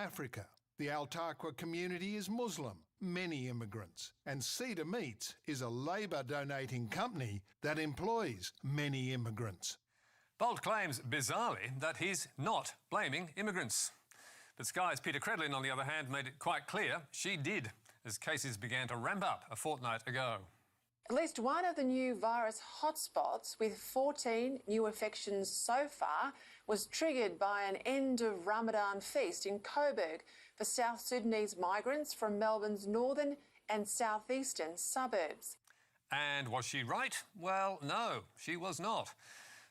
Africa. The Al-Taqwa community is Muslim, many immigrants, and Cedar Meats is a labour-donating company that employs many immigrants. Bolt claims, bizarrely, that he's not blaming immigrants. But Sky's Peter Credlin, on the other hand, made it quite clear she did, as cases began to ramp up a fortnight ago. At least one of the new virus hotspots, with 14 new infections so far, was triggered by an end of Ramadan feast in Coburg for South Sudanese migrants from Melbourne's northern and southeastern suburbs. And was she right? Well, no, she was not.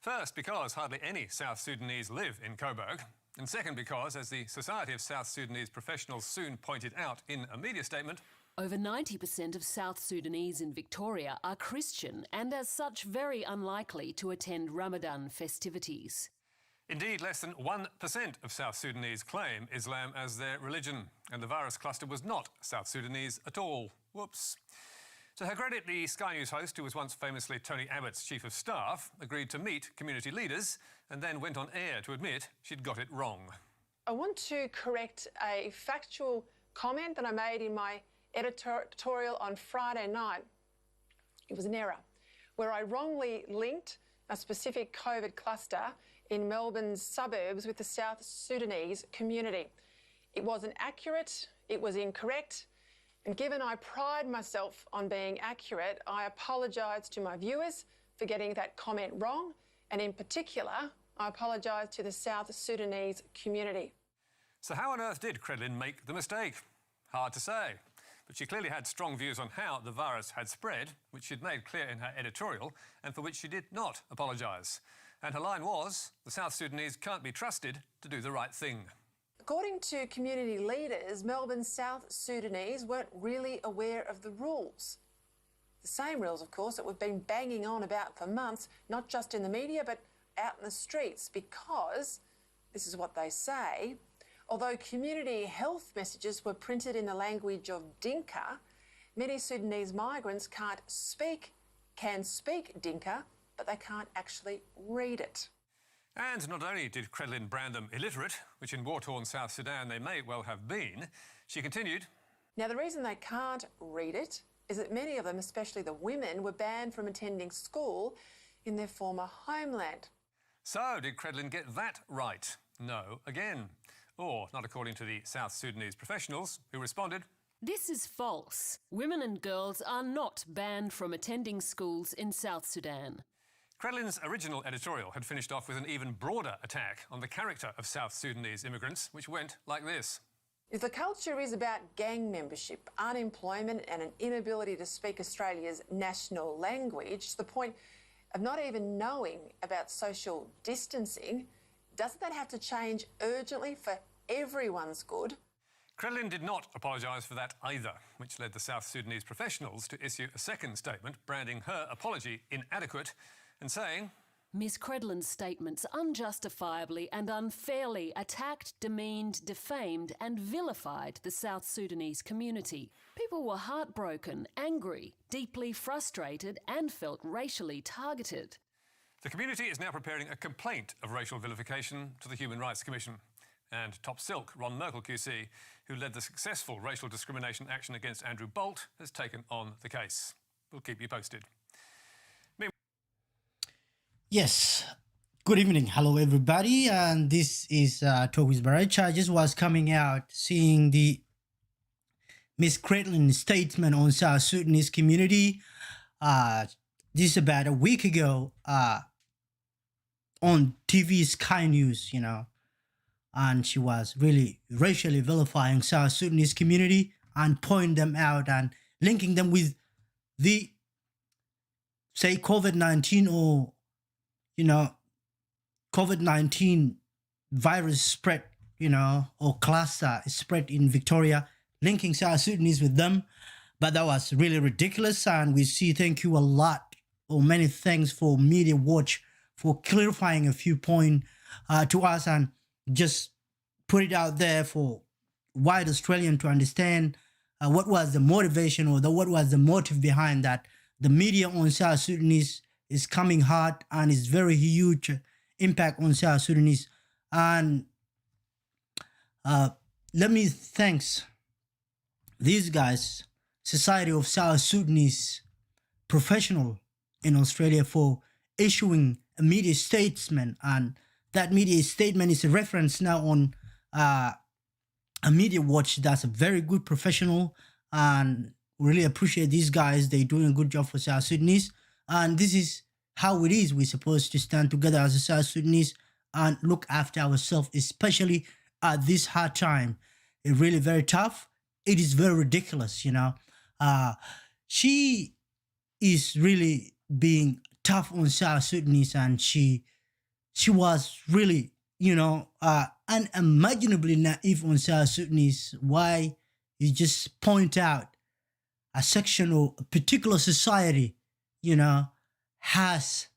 First, because hardly any South Sudanese live in Coburg. And second, because, as the Society of South Sudanese Professionals soon pointed out in a media statement, over 90% of South Sudanese in Victoria are Christian and as such very unlikely to attend Ramadan festivities. Indeed, less than 1% of South Sudanese claim Islam as their religion, and the virus cluster was not South Sudanese at all. Whoops. To her credit, the Sky News host, who was once famously Tony Abbott's chief of staff, agreed to meet community leaders and then went on air to admit she'd got it wrong. I want to correct a factual comment that I made in my editorial on Friday night. It was an error, where I wrongly linked a specific COVID cluster in Melbourne's suburbs with the South Sudanese community. It wasn't accurate, it was incorrect, and given I pride myself on being accurate, I apologise to my viewers for getting that comment wrong, and in particular, I apologise to the South Sudanese community. So how on earth did Credlin make the mistake? Hard to say. But she clearly had strong views on how the virus had spread, which she'd made clear in her editorial, and for which she did not apologise. And her line was, the South Sudanese can't be trusted to do the right thing. According to community leaders, Melbourne's South Sudanese weren't really aware of the rules. The same rules, of course, that we've been banging on about for months, not just in the media, but out in the streets, because, this is what they say, although community health messages were printed in the language of Dinka, many Sudanese migrants can speak Dinka, but they can't actually read it. And not only did Credlin brand them illiterate, which in war-torn South Sudan they may well have been, she continued, now the reason they can't read it is that many of them, especially the women, were banned from attending school in their former homeland. So did Credlin get that right? No, again. Or not according to the South Sudanese professionals, who responded, this is false. Women and girls are not banned from attending schools in South Sudan. Credlin's original editorial had finished off with an even broader attack on the character of South Sudanese immigrants, which went like this. If the culture is about gang membership, unemployment and an inability to speak Australia's national language, to the point of not even knowing about social distancing, doesn't that have to change urgently for everyone's good? Credlin did not apologise for that either, which led the South Sudanese professionals to issue a second statement branding her apology inadequate and saying, Ms Credlin's statements unjustifiably and unfairly attacked, demeaned, defamed and vilified the South Sudanese community. People were heartbroken, angry, deeply frustrated and felt racially targeted. The community is now preparing a complaint of racial vilification to the Human Rights Commission. And top silk, Ron Merkel QC, who led the successful racial discrimination action against Andrew Bolt, has taken on the case. We'll keep you posted. Yes, good evening. Hello, everybody. And this is Talk with Barach. I just was coming out seeing the Miss Credlin's statement on South Sudanese community. This is about a week ago on TV Sky News, you know. And she was really racially vilifying South Sudanese community and pointing them out and linking them with the, say, COVID-19 or, you know, COVID-19 virus spread, you know, or cluster spread in Victoria, linking South Sudanese with them. But that was really ridiculous. And we see, thank you a lot, or many thanks for Media Watch for clarifying a few points to us and just put it out there for white Australian to understand what was the motivation or what was the motive behind that. The media on South Sudanese is coming hard and is very huge impact on South Sudanese. And let me thanks these guys, Society of South Sudanese Professional in Australia, for issuing a media statement, and that media statement is a reference now on a media watch. That's a very good professional, and really appreciate these guys. They're doing a good job for South Sudanese, and this is how it is. We're supposed to stand together as a South Sudanese and look after ourselves, especially at this hard time. It's really very tough. It is very ridiculous, you know. She is really being tough on South Sudanese, and she was really, you know, unimaginably naive on South Sudanese. Why you just point out a section or a particular society, you know, has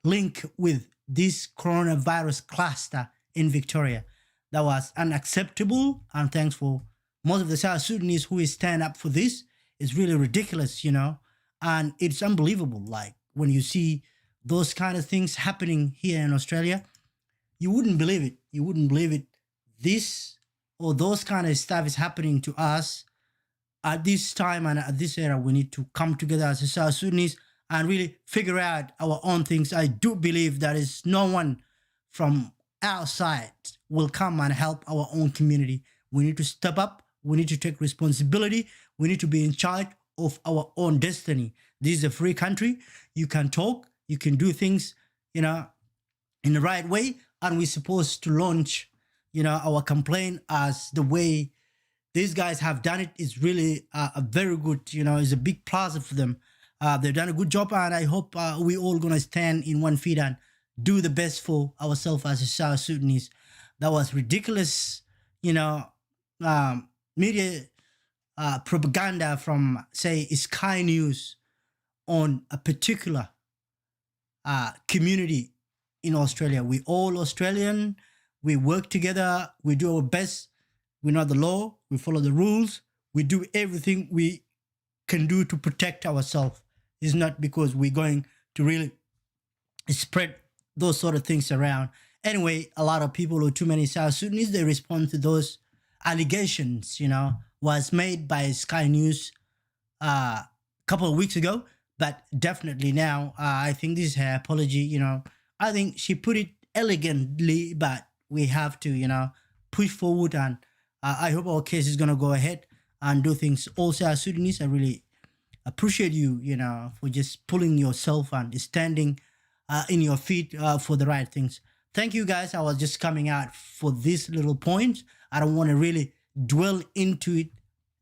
link with this coronavirus cluster in Victoria. That was unacceptable, and thanks for most of the South Sudanese who stand up for this. It's really ridiculous, you know, and it's unbelievable. Like when you see those kind of things happening here in Australia, you wouldn't believe it. You wouldn't believe it. This or those kind of stuff is happening to us at this time and at this era. We need to come together as a South Sudanese and really figure out our own things. I do believe there is no one from outside will come and help our own community. We need to step up. We need to take responsibility. We need to be in charge of our own destiny. This is a free country. You can talk. You can do things, you know, in the right way. And we're supposed to launch, you know, our complaint as the way these guys have done it. Is really a very good, you know, it's a big plus for them. They've done a good job, and I hope we all going to stand in one feet and do the best for ourselves as a South Sudanese. That was ridiculous, you know, media propaganda from, say, Sky News on a particular community in Australia. We all Australian. We work together. We do our best. We know the law. We follow the rules. We do everything we can do to protect ourselves. It's not because we're going to really spread those sort of things around. Anyway, a lot of people, or too many South Sudanese, they respond to those allegations, you know, was made by Sky News a couple of weeks ago. But definitely now, I think this is her apology, you know. I think she put it elegantly, but we have to, you know, push forward. And I hope our case is going to go ahead and do things. Also, South Sudanese, I really appreciate you, you know, for just pulling yourself and standing in your feet for the right things. Thank you, guys. I was just coming out for this little point. I don't want to really dwell into it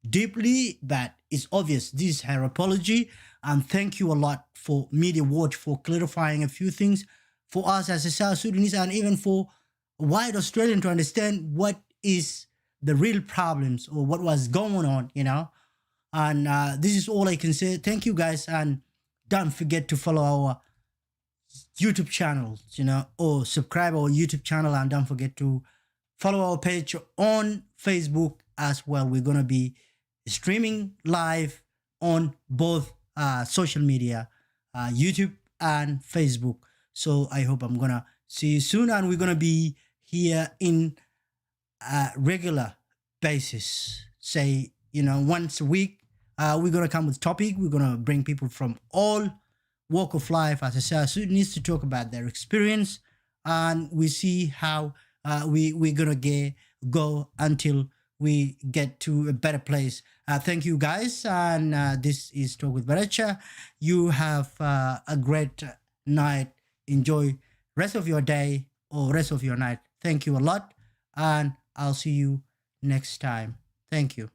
deeply, but it's obvious this is her apology. And thank you a lot for Media Watch for clarifying a few things for us as a South Sudanese, and even for white Australian to understand what is the real problems or what was going on, you know. And this is all I can say. Thank you, guys, and don't forget to follow our YouTube channels, you know, or subscribe our YouTube channel, and don't forget to follow our page on Facebook as well. We're going to be streaming live on both social media, YouTube and Facebook. So I hope I'm going to see you soon, and we're going to be here in a regular basis, say, you know, once a week. We're going to come with topic. We're going to bring people from all walk of life as a South Sudanese to talk about their experience, and we see how we're going to go until we get to a better place. Thank you, guys, and this is Talk with Baracha. You have a great night. Enjoy rest of your day or rest of your night. Thank you a lot, and I'll see you next time. Thank you.